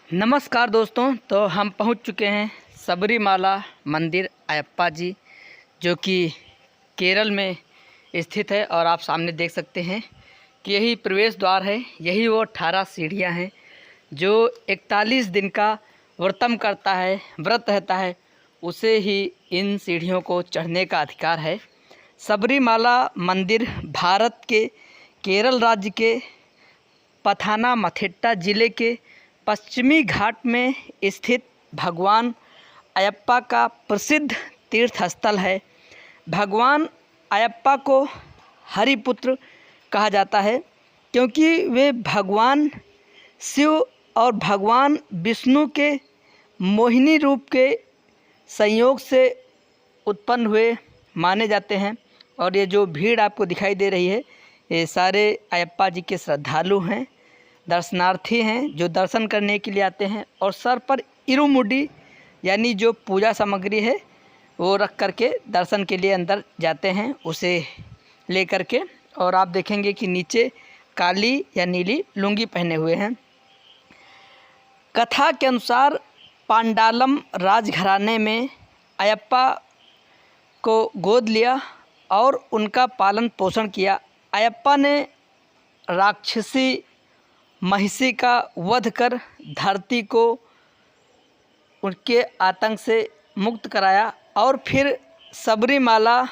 नमस्कार दोस्तों, तो हम पहुंच चुके हैं सबरीमाला मंदिर अयप्पा जी, जो कि केरल में स्थित है। और आप सामने देख सकते हैं कि यही प्रवेश द्वार है। यही वो 18 सीढ़ियां हैं जो 41 दिन का व्रत रहता है, उसे ही इन सीढ़ियों को चढ़ने का अधिकार है। सबरीमाला मंदिर भारत के केरल राज्य के पथानामथिट्टा जिले के पश्चिमी घाट में स्थित भगवान अयप्पा का प्रसिद्ध तीर्थ स्थल है। भगवान अयप्पा को हरिपुत्र कहा जाता है क्योंकि वे भगवान शिव और भगवान विष्णु के मोहिनी रूप के संयोग से उत्पन्न हुए माने जाते हैं। और ये जो भीड़ आपको दिखाई दे रही है, ये सारे अयप्पा जी के श्रद्धालु हैं, दर्शनार्थी हैं जो दर्शन करने के लिए आते हैं। और सर पर इरुमुडी यानी जो पूजा सामग्री है वो रख करके दर्शन के लिए अंदर जाते हैं, उसे ले करके। और आप देखेंगे कि नीचे काली या नीली लुंगी पहने हुए हैं। कथा के अनुसार पांडालम राजघराने में अयप्पा को गोद लिया और उनका पालन पोषण किया। अयप्पा ने राक्षसी महिषी का वध कर धरती को उनके आतंक से मुक्त कराया और फिर सबरीमाला,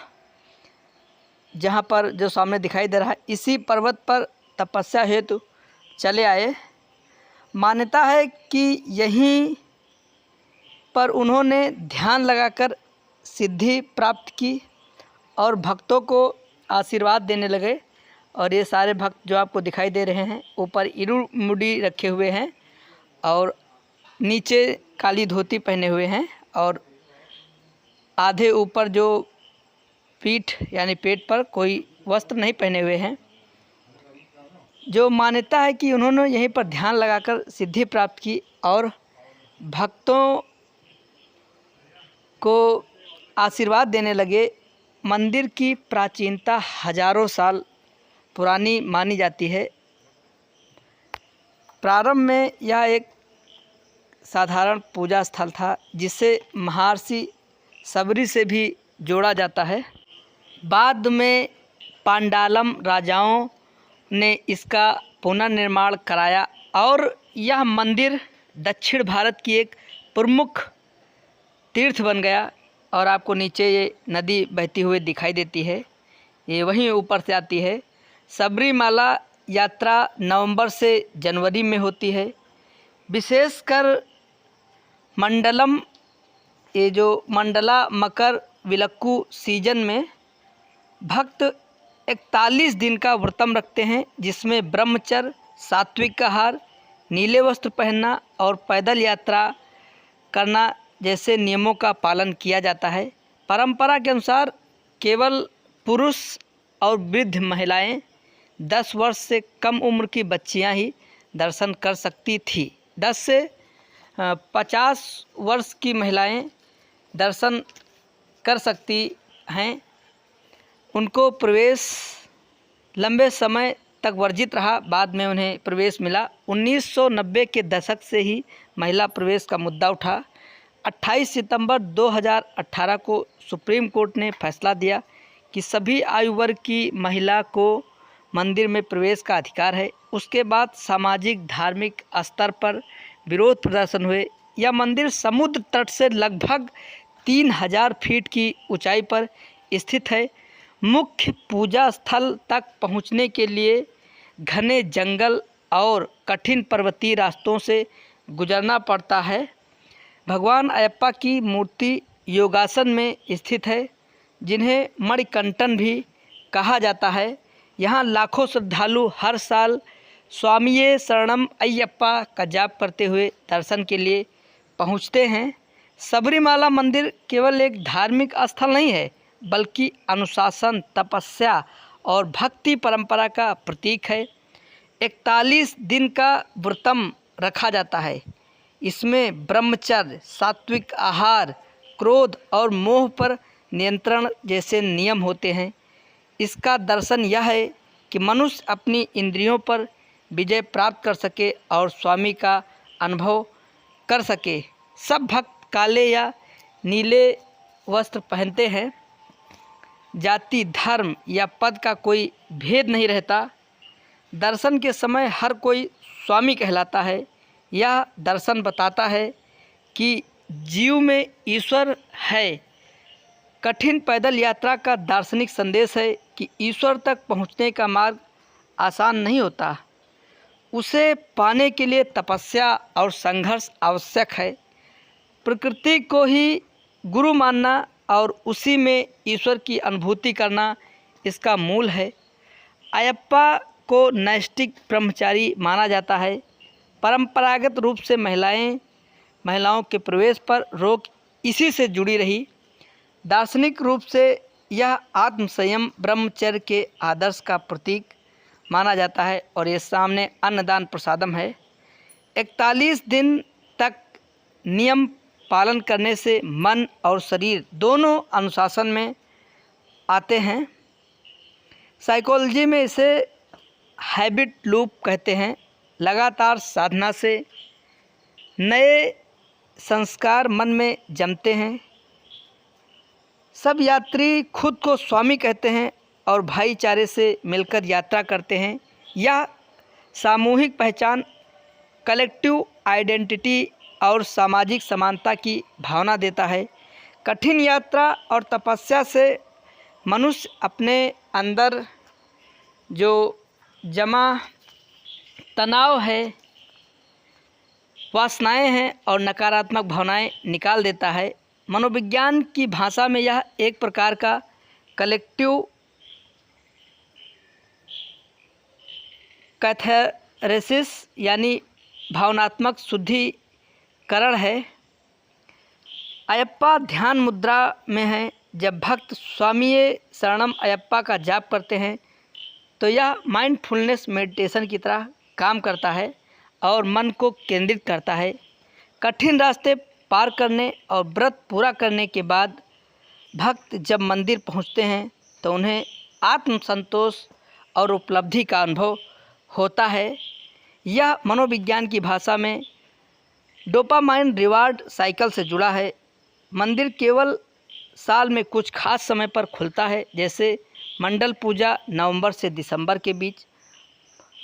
जहाँ पर जो सामने दिखाई दे रहा है, इसी पर्वत पर तपस्या हेतु चले आए। मान्यता है कि यहीं पर उन्होंने ध्यान लगाकर सिद्धि प्राप्त की और भक्तों को आशीर्वाद देने लगे। और ये सारे भक्त जो आपको दिखाई दे रहे हैं, ऊपर इरुमुडी रखे हुए हैं और नीचे काली धोती पहने हुए हैं और आधे ऊपर जो पीठ यानी पेट पर कोई वस्त्र नहीं पहने हुए हैं। जो मान्यता है कि उन्होंने यहीं पर ध्यान लगाकर सिद्धि प्राप्त की और भक्तों को आशीर्वाद देने लगे। मंदिर की प्राचीनता हजारों साल पुरानी मानी जाती है। प्रारंभ में यह एक साधारण पूजा स्थल था, जिसे महर्षि सबरी से भी जोड़ा जाता है। बाद में पांडालम राजाओं ने इसका पुनर्निर्माण कराया और यह मंदिर दक्षिण भारत की एक प्रमुख तीर्थ बन गया। और आपको नीचे ये नदी बहती हुई दिखाई देती है, ये वहीं ऊपर से आती है। सबरीमाला यात्रा नवंबर से जनवरी में होती है। विशेषकर मंडलम, ये जो मंडला मकर विलक्कू सीजन में भक्त 41 दिन का व्रतम रखते हैं, जिसमें ब्रह्मचर्य, सात्विक आहार, नीले वस्त्र पहनना और पैदल यात्रा करना जैसे नियमों का पालन किया जाता है। परंपरा के अनुसार केवल पुरुष और वृद्ध महिलाएं, 10 वर्ष से कम उम्र की बच्चियां ही दर्शन कर सकती थी। 10 से 50 वर्ष की महिलाएं दर्शन कर सकती हैं। उनको प्रवेश लंबे समय तक वर्जित रहा, बाद में उन्हें प्रवेश मिला। 1990 के दशक से ही महिला प्रवेश का मुद्दा उठा। 28 सितंबर 2018 को सुप्रीम कोर्ट ने फैसला दिया कि सभी आयु वर्ग की महिला को मंदिर में प्रवेश का अधिकार है। उसके बाद सामाजिक धार्मिक स्तर पर विरोध प्रदर्शन हुए। यह मंदिर समुद्र तट से लगभग 3000 फीट की ऊंचाई पर स्थित है। मुख्य पूजा स्थल तक पहुंचने के लिए घने जंगल और कठिन पर्वतीय रास्तों से गुजरना पड़ता है। भगवान अयप्पा की मूर्ति योगासन में स्थित है, जिन्हें मणिकंटन भी कहा जाता है। यहाँ लाखों श्रद्धालु हर साल स्वामिये शरणम अयप्पा का जाप करते हुए दर्शन के लिए पहुँचते हैं। सबरीमाला मंदिर केवल एक धार्मिक स्थल नहीं है, बल्कि अनुशासन, तपस्या और भक्ति परंपरा का प्रतीक है। 41 दिन का व्रतम रखा जाता है। इसमें ब्रह्मचर्य, सात्विक आहार, क्रोध और मोह पर नियंत्रण जैसे नियम होते हैं। इसका दर्शन यह है कि मनुष्य अपनी इंद्रियों पर विजय प्राप्त कर सके और स्वामी का अनुभव कर सके। सब भक्त काले या नीले वस्त्र पहनते हैं। जाति, धर्म या पद का कोई भेद नहीं रहता। दर्शन के समय हर कोई स्वामी कहलाता है। यह दर्शन बताता है कि जीव में ईश्वर है। कठिन पैदल यात्रा का दार्शनिक संदेश है कि ईश्वर तक पहुंचने का मार्ग आसान नहीं होता। उसे पाने के लिए तपस्या और संघर्ष आवश्यक है। प्रकृति को ही गुरु मानना और उसी में ईश्वर की अनुभूति करना इसका मूल है। अयप्पा को नैष्ठिक ब्रह्मचारी माना जाता है। परंपरागत रूप से महिलाओं के प्रवेश पर रोक इसी से जुड़ी रही। दार्शनिक रूप से यह आत्मसंयम ब्रह्मचर्य के आदर्श का प्रतीक माना जाता है और ये सामने अन्नदान प्रसादम है। 41 दिन तक नियम पालन करने से मन और शरीर दोनों अनुशासन में आते हैं। साइकोलॉजी में इसे हैबिट लूप कहते हैं। लगातार साधना से नए संस्कार मन में जमते हैं। सब यात्री खुद को स्वामी कहते हैं और भाईचारे से मिलकर यात्रा करते हैं। यह सामूहिक पहचान, कलेक्टिव आइडेंटिटी और सामाजिक समानता की भावना देता है। कठिन यात्रा और तपस्या से मनुष्य अपने अंदर जो जमा तनाव है, वासनाएं हैं और नकारात्मक भावनाएं निकाल देता है। मनोविज्ञान की भाषा में यह एक प्रकार का कलेक्टिव कैथारेसिस यानी भावनात्मक शुद्धिकरण है। अयप्पा ध्यान मुद्रा में है। जब भक्त स्वामीये शरणम अयप्पा का जाप करते हैं तो यह माइंडफुलनेस मेडिटेशन की तरह काम करता है और मन को केंद्रित करता है। कठिन रास्ते पार करने और व्रत पूरा करने के बाद भक्त जब मंदिर पहुंचते हैं तो उन्हें आत्मसंतोष और उपलब्धि का अनुभव होता है। यह मनोविज्ञान की भाषा में डोपामाइन रिवार्ड साइकिल से जुड़ा है। मंदिर केवल साल में कुछ खास समय पर खुलता है, जैसे मंडल पूजा नवंबर से दिसंबर के बीच,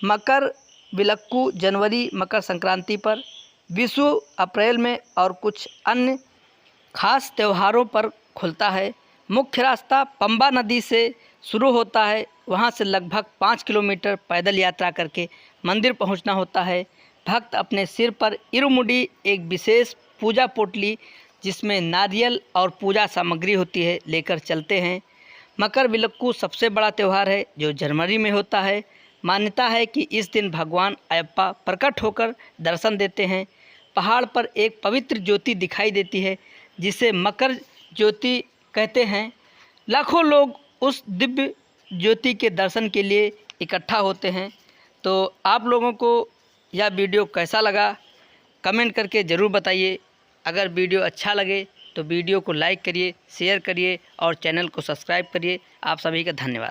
मकर विलक्कू जनवरी मकर संक्रांति पर, विषु अप्रैल में और कुछ अन्य खास त्योहारों पर खुलता है। मुख्य रास्ता पंबा नदी से शुरू होता है। वहाँ से लगभग 5 किलोमीटर पैदल यात्रा करके मंदिर पहुँचना होता है। भक्त अपने सिर पर इरुमुडी, एक विशेष पूजा पोटली जिसमें नारियल और पूजा सामग्री होती है, लेकर चलते हैं। मकर विलक्कू सबसे बड़ा त्यौहार है जो जनवरी में होता है। मान्यता है कि इस दिन भगवान अयप्पा प्रकट होकर दर्शन देते हैं। पहाड़ पर एक पवित्र ज्योति दिखाई देती है जिसे मकर ज्योति कहते हैं। लाखों लोग उस दिव्य ज्योति के दर्शन के लिए इकट्ठा होते हैं। तो आप लोगों को यह वीडियो कैसा लगा कमेंट करके ज़रूर बताइए। अगर वीडियो अच्छा लगे तो वीडियो को लाइक करिए, शेयर करिए और चैनल को सब्सक्राइब करिए। आप सभी का धन्यवाद।